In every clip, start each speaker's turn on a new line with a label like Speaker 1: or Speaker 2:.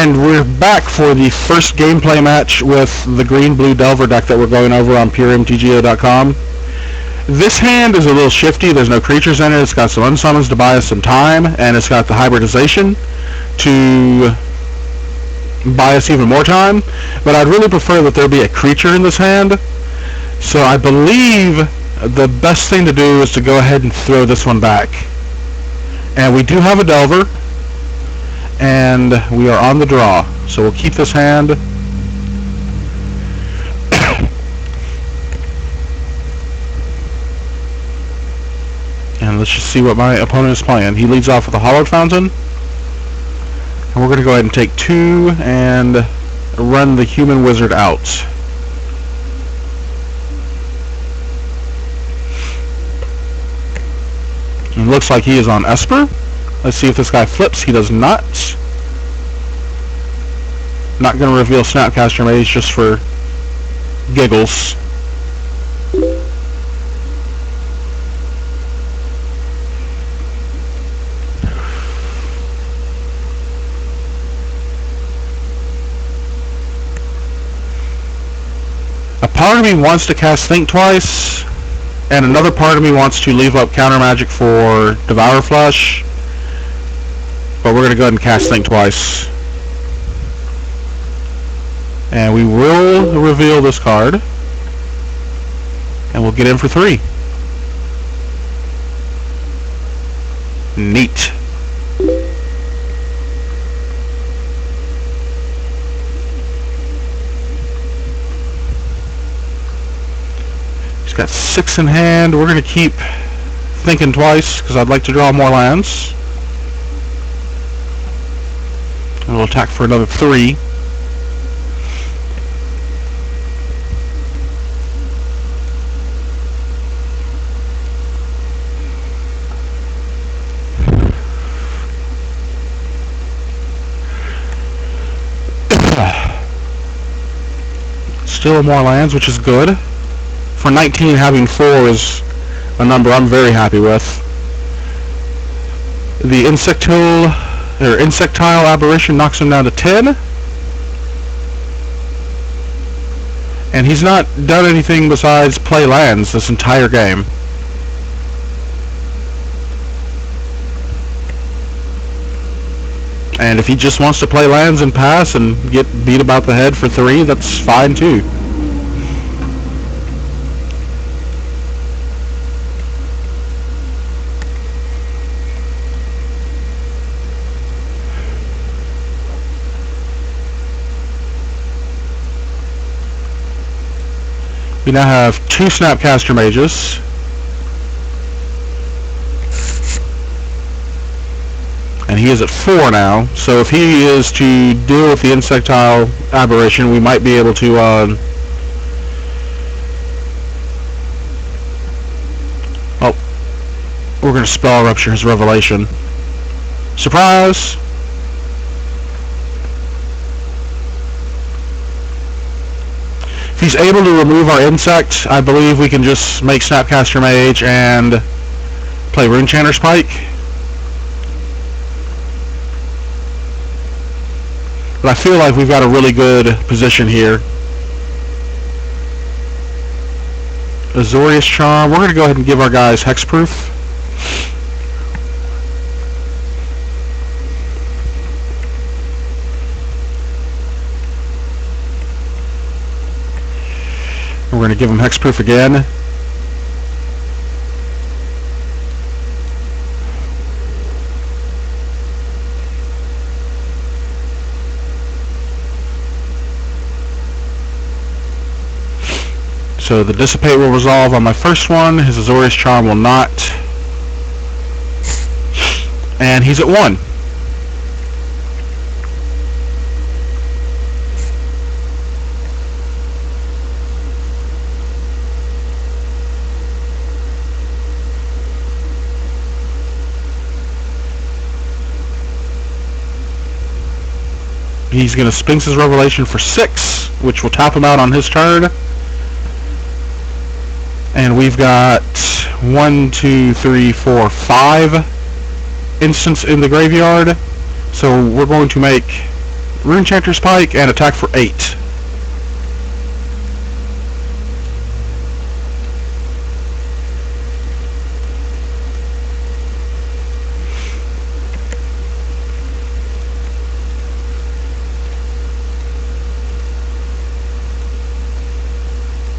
Speaker 1: And we're back for the first gameplay match with the green-blue Delver deck that we're going over on puremtgo.com. This hand is a little shifty. There's no creatures in it. It's got some unsummons to buy us some time, and it's got the hybridization to buy us even more time. But I'd really prefer that there be a creature in this hand. So I believe the best thing to do is to go ahead and throw this one back. And we do have a Delver, and we are on the draw. So we'll keep this hand. And let's just see what my opponent is playing. He leads off with a Hollowed Fountain. And we're going to go ahead and take 2 and run the Human Wizard out. It looks like he is on Esper. Let's see if this guy flips. He does not. Not going to reveal Snapcaster Mage just for giggles. A part of me wants to cast Think Twice, and another part of me wants to leave up Counter Magic for Devour Flush. But we're going to go ahead and cast Think Twice. And we will reveal this card. And we'll get in for 3. Neat. He's got 6 in hand. We're going to keep thinking twice because I'd like to draw more lands. And we'll attack for another 3. Still more lands, which is good. For 19, having 4 is a number I'm very happy with. The Insectile Aberration knocks him down to 10. And he's not done anything besides play lands this entire game. And if he just wants to play lands and pass and get beat about the head for 3, that's fine too. We now have 2 Snapcaster Mages. And he is at 4 now, so if he is to deal with the Insectile Aberration, we might be able to, oh, we're going to Spell Rupture his Revelation. Surprise! If he's able to remove our Insect, I believe we can just make Snapcaster Mage and play Runechanter's Pike. But I feel like we've got a really good position here. Azorius Charm. We're going to go ahead and give our guys Hexproof. We're going to give them Hexproof again. So the Dissipate will resolve on my first one. His Azorius Charm will not. And he's at 1. He's going to Sphinx's Revelation for 6, which will tap him out on his turn. And we've got 1, 2, 3, 4, 5 instants in the graveyard. So we're going to make Runechanter's Pike, and attack for 8.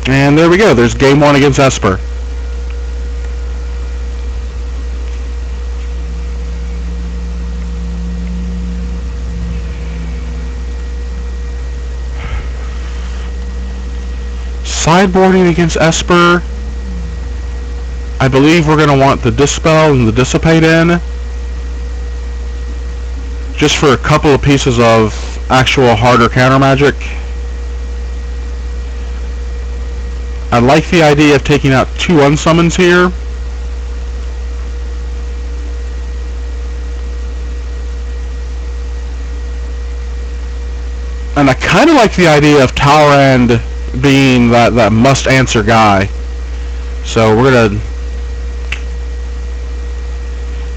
Speaker 1: And there we go. There's game 1 against Esper. Sideboarding against Esper. I believe we're going to want the Dispel and the Dissipate in, just for a couple of pieces of actual harder counter magic. I like the idea of taking out 2 unsummons here. And I kind of like the idea of Talrand being that must-answer guy. So we're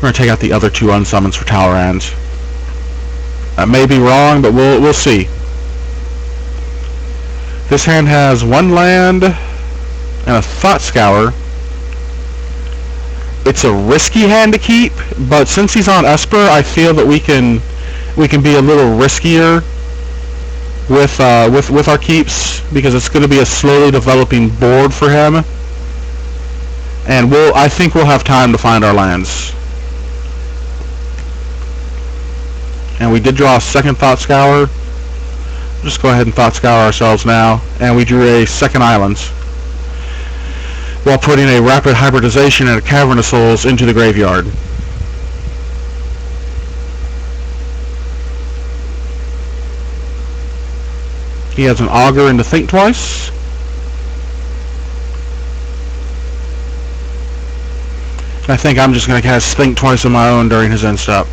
Speaker 1: gonna take out the other 2 unsummons for Talrand. I may be wrong, but we'll see. This hand has 1 land and a Thought Scour. It's a risky hand to keep, but since he's on Esper, I feel that we can be a little riskier with our keeps, because it's going to be a slowly developing board for him, and I think we'll have time to find our lands. And we did draw a second Thought Scour. Just go ahead and Thought Scour ourselves now, and we drew a second island, while putting a Rapid Hybridization and a Cavern of Souls into the graveyard. He has an Augur into Think Twice. I think I'm just going to cast Think Twice on my own during his end step.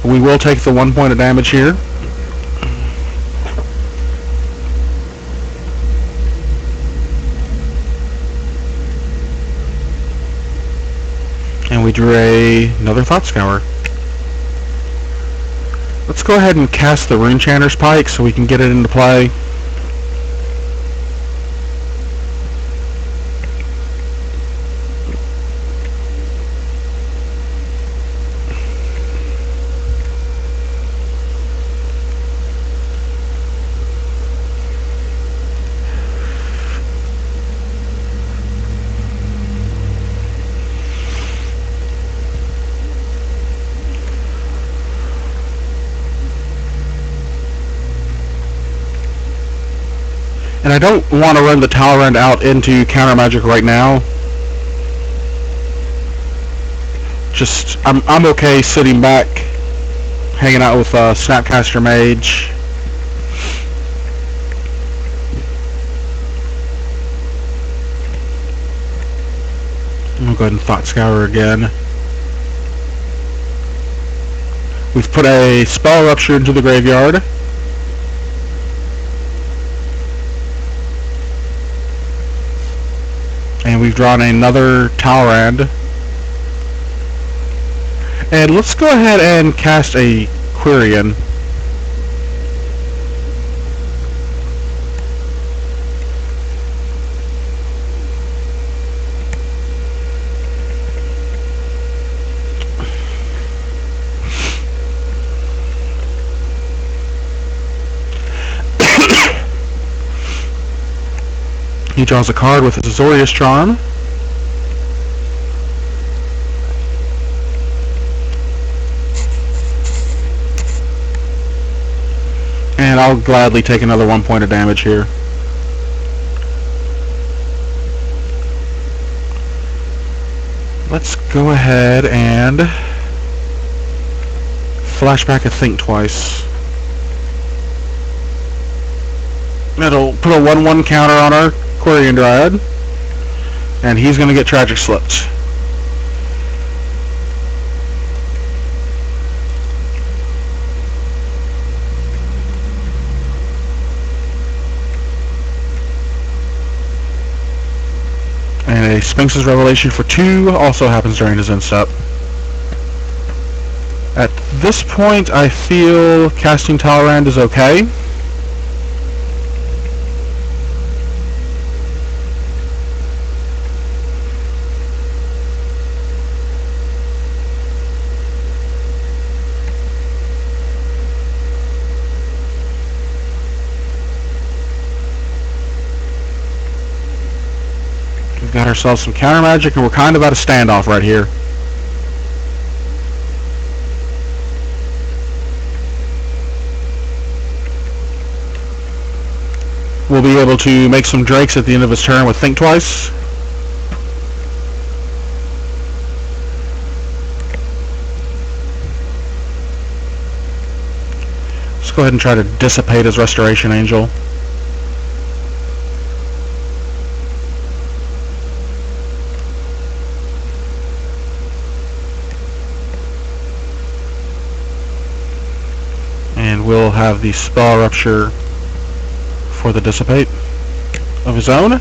Speaker 1: We will take the 1 point of damage here. And we drew another Thought Scour. Let's go ahead and cast the Runechanter's Pike so we can get it into play. And I don't want to run the Talrand out into counter magic right now. Just, I'm okay sitting back, hanging out with Snapcaster Mage. I'm going to go ahead and Thought Scour again. We've put a Spell Rupture into the graveyard. And we've drawn another Talrand. And let's go ahead and cast a Quirion. He draws a card with a Azorius Charm. And I'll gladly take another 1 point of damage here. Let's go ahead and flashback a Think Twice. It'll put a 1/1 counter on our Quirion Dryad, and he's going to get Tragic Slipped. And a Sphinx's Revelation for 2 also happens during his end step. At this point, I feel casting Talrand is okay. We've got ourselves some counter magic, and we're kind of at a standoff right here. We'll be able to make some drakes at the end of his turn with Think Twice. Let's go ahead and try to dissipate his Restoration Angel. And we'll have the Spell Rupture for the Dissipate of his own.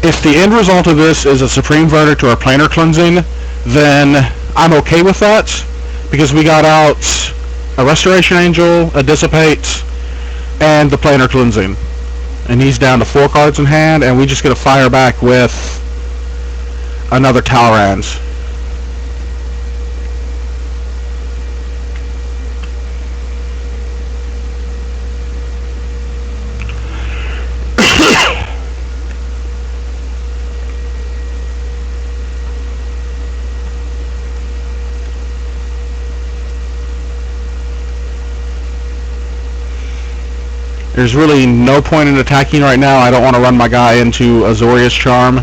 Speaker 1: If the end result of this is a Supreme Verdict or a Planar Cleansing, then I'm okay with that, because we got out a Restoration Angel, a Dissipate, and the Planar Cleansing. And he's down to 4 cards in hand, and we just get to fire back with another Talrand. There's really no point in attacking right now. I don't want to run my guy into Azorius Charm.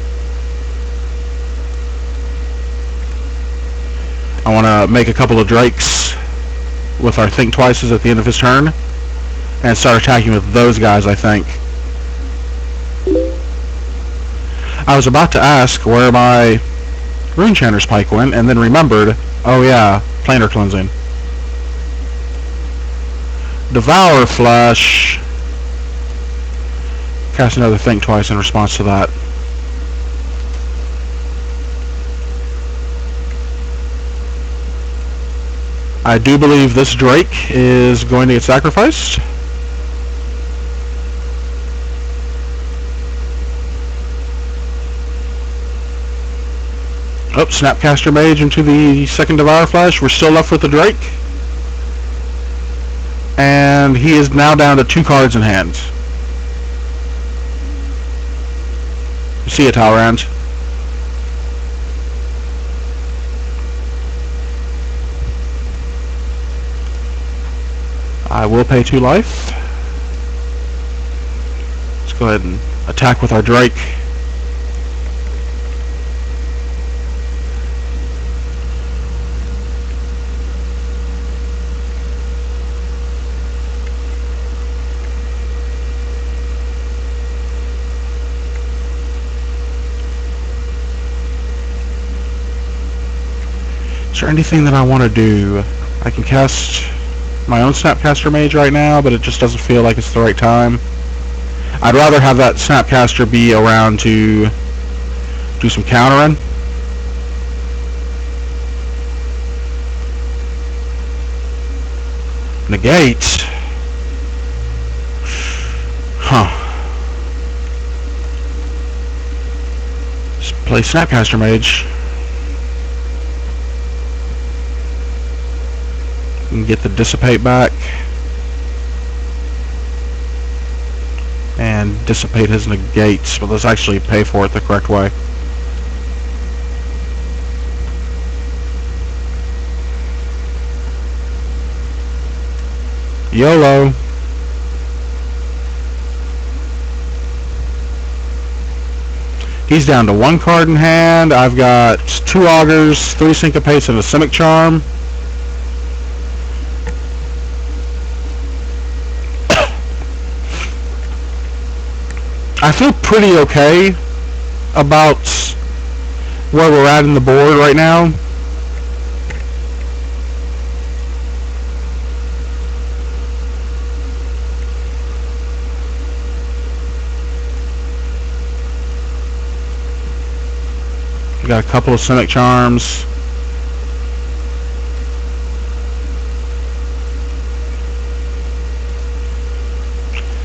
Speaker 1: I want to make a couple of Drakes with our Think Twices at the end of his turn and start attacking with those guys, I think. I was about to ask where my Runechanter's Pike went, and then remembered, oh yeah, Planar Cleansing. Devour Flesh. Cast another Think Twice in response to that. I do believe this Drake is going to get sacrificed. Oh, Snapcaster Mage into the second Devour Flash. We're still left with the Drake. And he is now down to 2 cards in hand. See ya, Talrand. I will pay 2 life. Let's go ahead and attack with our Drake. Is there anything that I want to do? I can cast my own Snapcaster Mage right now, but it just doesn't feel like it's the right time. I'd rather have that Snapcaster be around to do some countering. Negate. Huh. Let's play Snapcaster Mage. And get the Dissipate back. And dissipate his negates. But let's actually pay for it the correct way. YOLO. He's down to 1 card in hand. I've got 2 Augurs, 3 Syncopates, and a Simic Charm. I feel pretty okay about where we're at in the board right now. Got a couple of Simic Charms.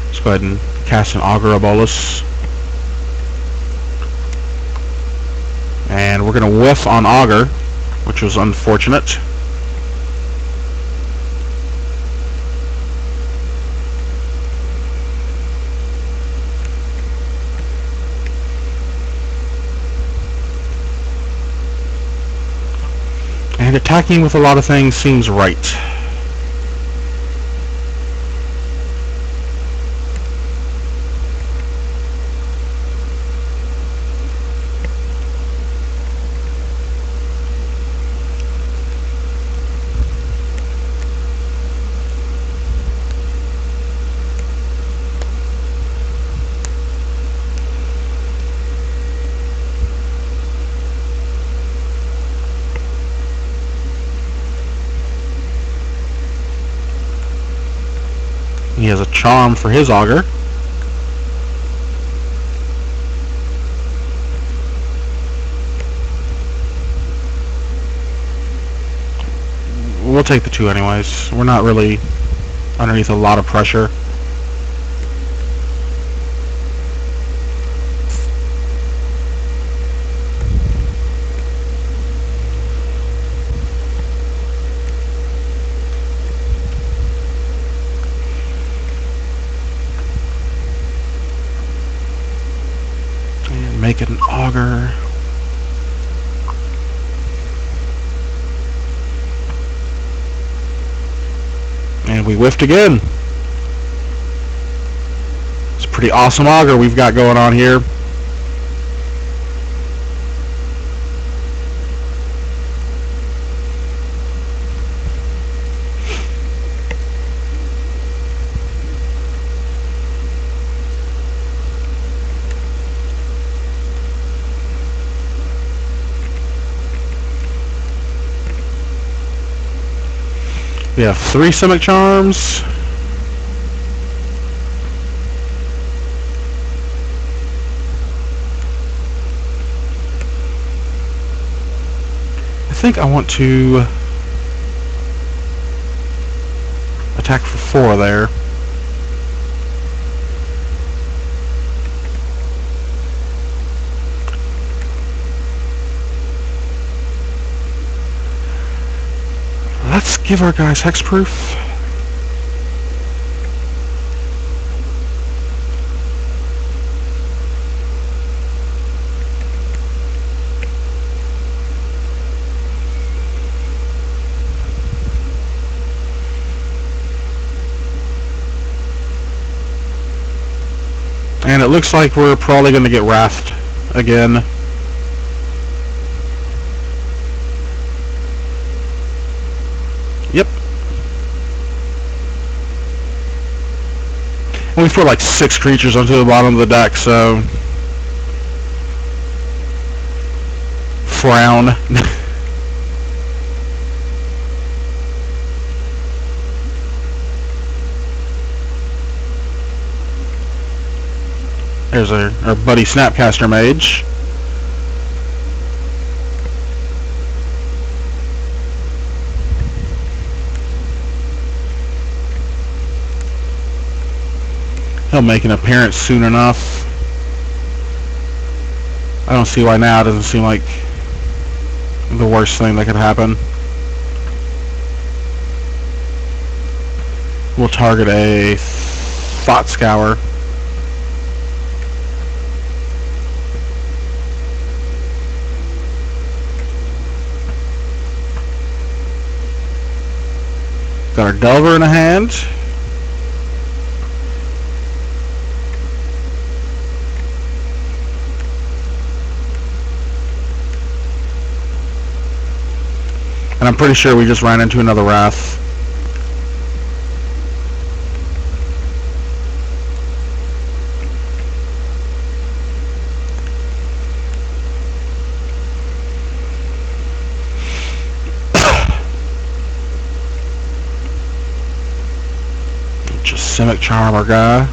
Speaker 1: Let's go ahead and cast an Augur Bolus. And we're going to whiff on Augur, which was unfortunate. And attacking with a lot of things seems right. He has a charm for his Augur. We'll take the 2 anyways. We're not really underneath a lot of pressure. Make it an Augur. And we whiffed again. It's a pretty awesome Augur we've got going on here. We have 3 Simic Charms. I think I want to attack for 4 there. Let's give our guys hexproof. And it looks like we're probably going to get wrathed again. Yep. And we've put like 6 creatures onto the bottom of the deck, so... Frown. There's our buddy Snapcaster Mage. He'll make an appearance soon enough. I don't see why now. It doesn't seem like the worst thing that could happen. We'll target a Thought Scour. Got our Delver in a hand. And I'm pretty sure we just ran into another Wrath. Just Simic Charm our guy.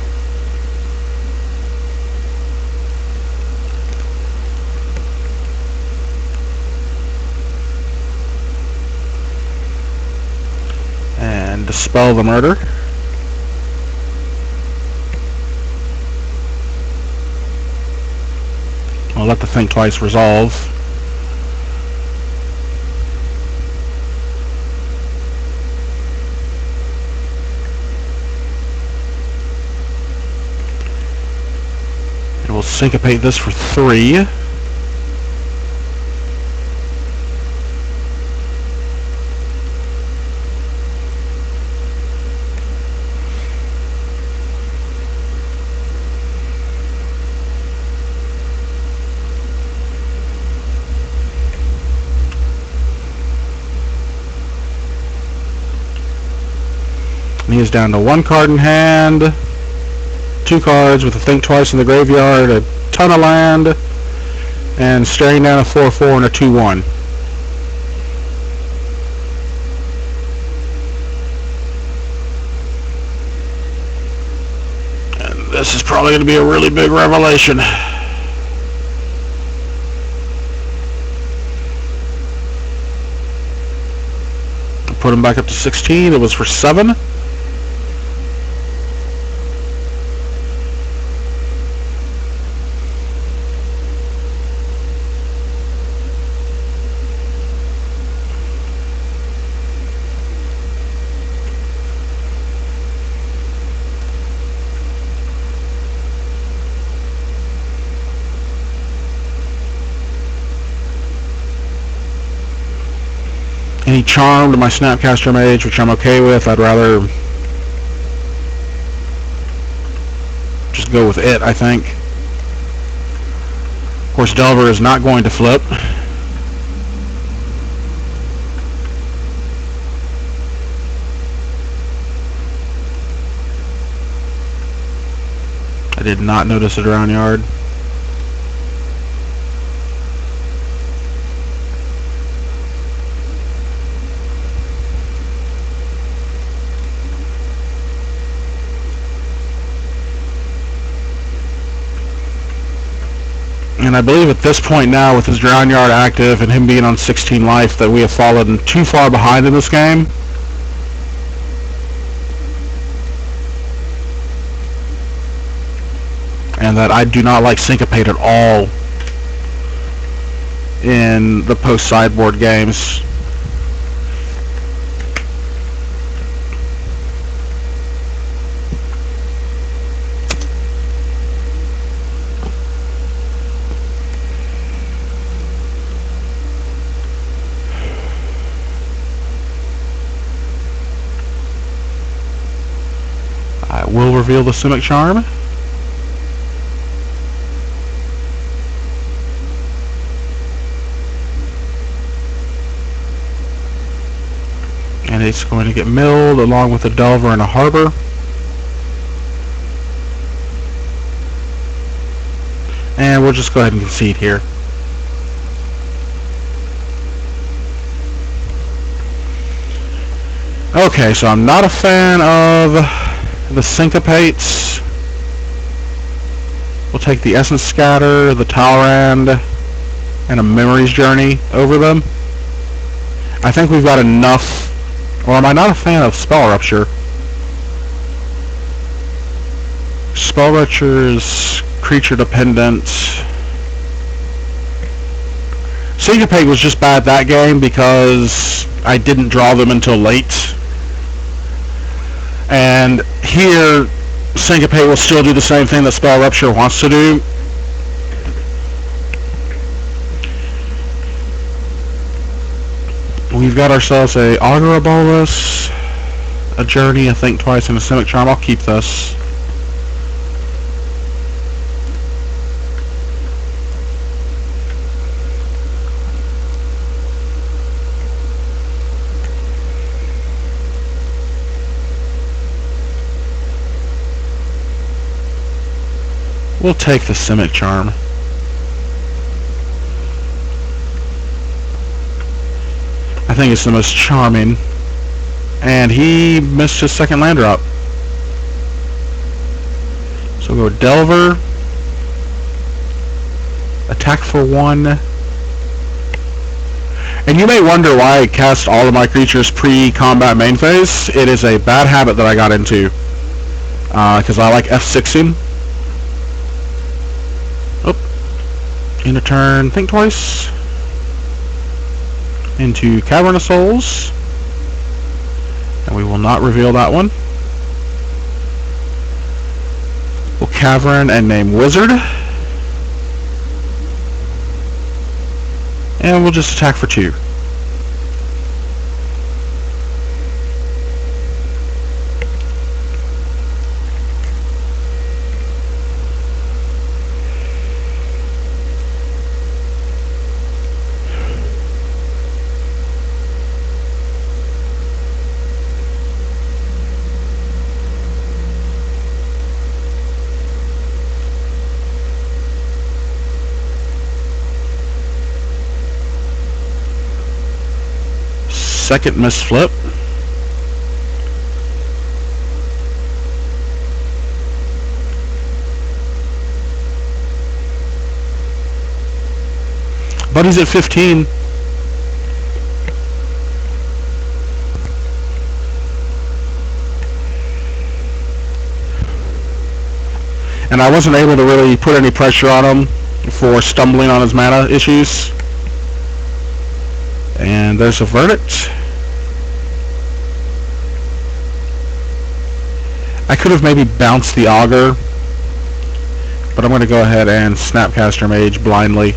Speaker 1: Dispel the Murder. I'll let the Think Twice resolve. And we'll syncopate this for 3. And he is down to 1 card in hand, 2 cards with a Think Twice in the graveyard, a ton of land, and staring down a 4/4 and a 2/1. And this is probably going to be a really big revelation. Put him back up to 16. It was for 7. Any Charm to my Snapcaster Mage, which I'm okay with. I'd rather just go with it, I think. Of course, Delver is not going to flip. I did not notice a Drown Yard. And I believe at this point now, with his Drown Yard active and him being on 16 life, that we have fallen too far behind in this game. And that I do not like Syncopate at all in the post-sideboard games. I will reveal the Simic Charm. And it's going to get milled along with a Delver and a Harbor. And we'll just go ahead and concede here. Okay, so I'm not a fan of the Syncopates. We'll take the Essence Scatter, the Talrand, and a Memories Journey over them. I think we've got enough. Or am I not a fan of Spell Rupture? Spell Rupture is creature dependent. Syncopate was just bad that game because I didn't draw them until late. And here, Syncopate will still do the same thing that Spell Rupture wants to do. We've got ourselves a Augur Bolus, a Journey, a Think Twice, and a Simic Charm. I'll keep this. We'll take the Simic Charm. I think it's the most charming. And he missed his second land drop. So we'll go Delver. Attack for 1. And you may wonder why I cast all of my creatures pre-combat main phase. It is a bad habit that I got into. Because I like F6ing. Oh. In a turn, think twice. Into Cavern of Souls. And we will not reveal that one. We'll Cavern and name Wizard. And we'll just attack for 2. Second misflip. Buddy's at 15. And I wasn't able to really put any pressure on him for stumbling on his mana issues. And there's a verdict. I could have maybe bounced the Augur, but I'm going to go ahead and Snapcaster Mage blindly.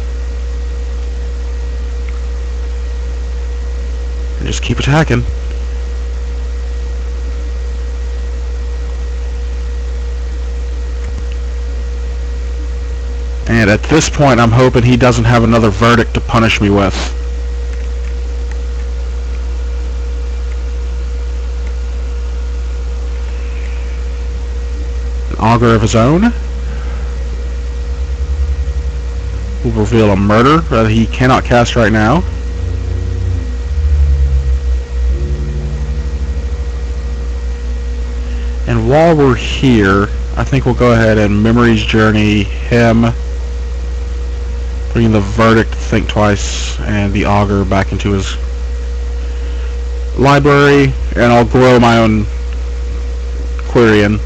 Speaker 1: And just keep attacking. And at this point, I'm hoping he doesn't have another verdict to punish me with. Augur of his own. We'll reveal a murder that he cannot cast right now. And while we're here, I think we'll go ahead and Memory's Journey him, bringing the verdict, think twice, and the Augur back into his library, and I'll grow my own Quirion.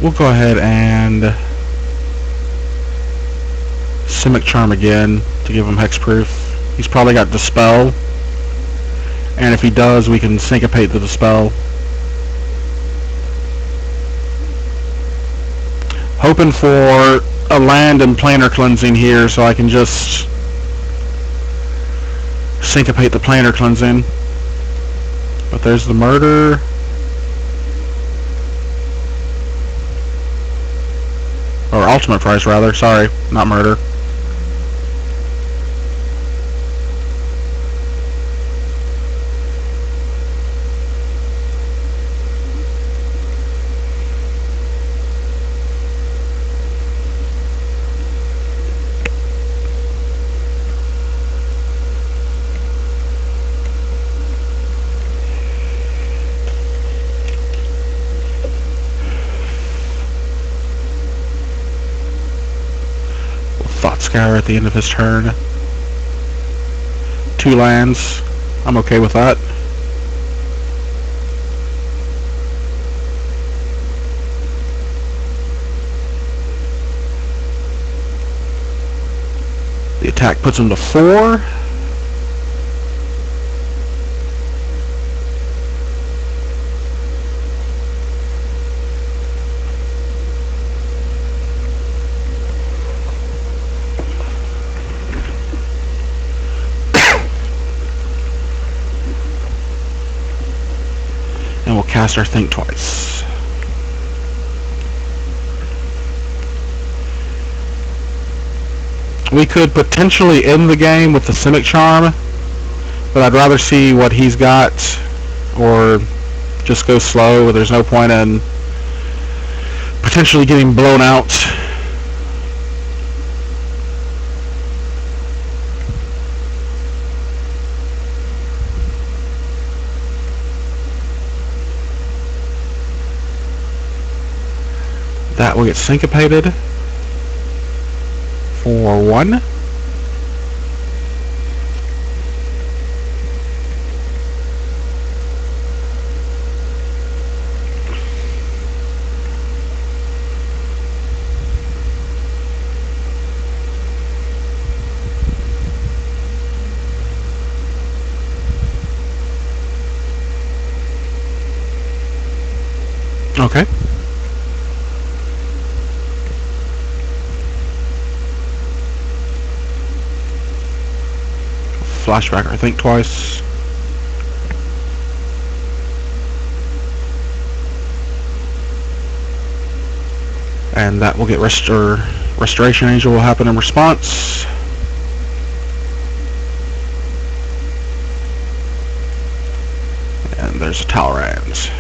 Speaker 1: We'll go ahead and Simic Charm again to give him hexproof. He's probably got Dispel, and if he does, we can syncopate the Dispel. Hoping for a land and planar cleansing here so I can just syncopate the planar cleansing. But there's the murder. Or ultimate price, rather. Sorry, not murder. Scour at the end of his turn. 2 lands. I'm okay with that. The attack puts him to 4. cast our Think Twice. We could potentially end the game with the Simic Charm, but I'd rather see what he's got, or just go slow. There's no point in potentially getting blown out. That will get syncopated for 1. Okay. Flashback or Think Twice. And that will get Restoration Angel will happen in response. And there's a Talrand.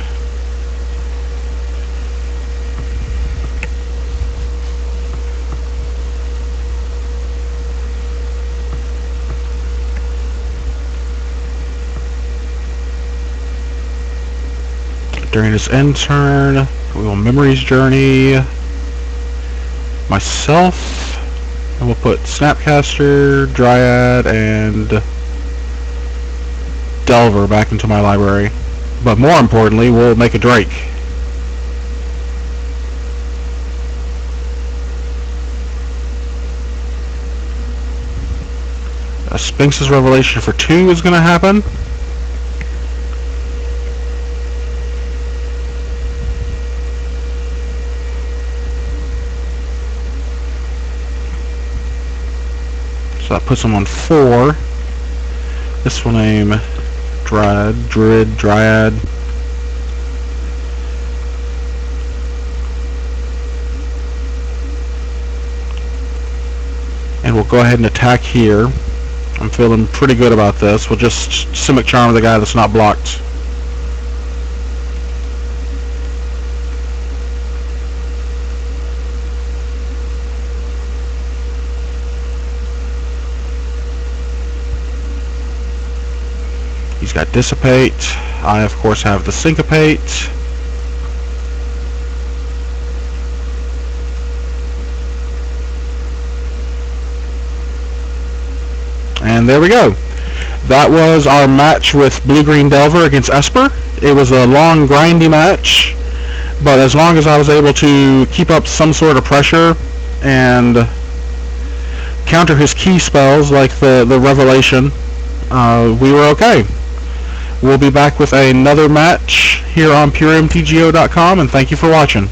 Speaker 1: During his end turn, we will Memories Journey myself, and we'll put Snapcaster, Dryad, and Delver back into my library. But more importantly, we'll make a Drake. A Sphinx's Revelation for 2 is going to happen. So that puts them on 4. This will name Dryad. And we'll go ahead and attack here. I'm feeling pretty good about this. We'll just Simic Charm the guy that's not blocked. He's got Dissipate. I, of course, have the Syncopate. And there we go. That was our match with Blue-Green Delver against Esper. It was a long, grindy match, but as long as I was able to keep up some sort of pressure and counter his key spells like the Revelation, we were okay. We'll be back with another match here on PureMTGO.com, and thank you for watching.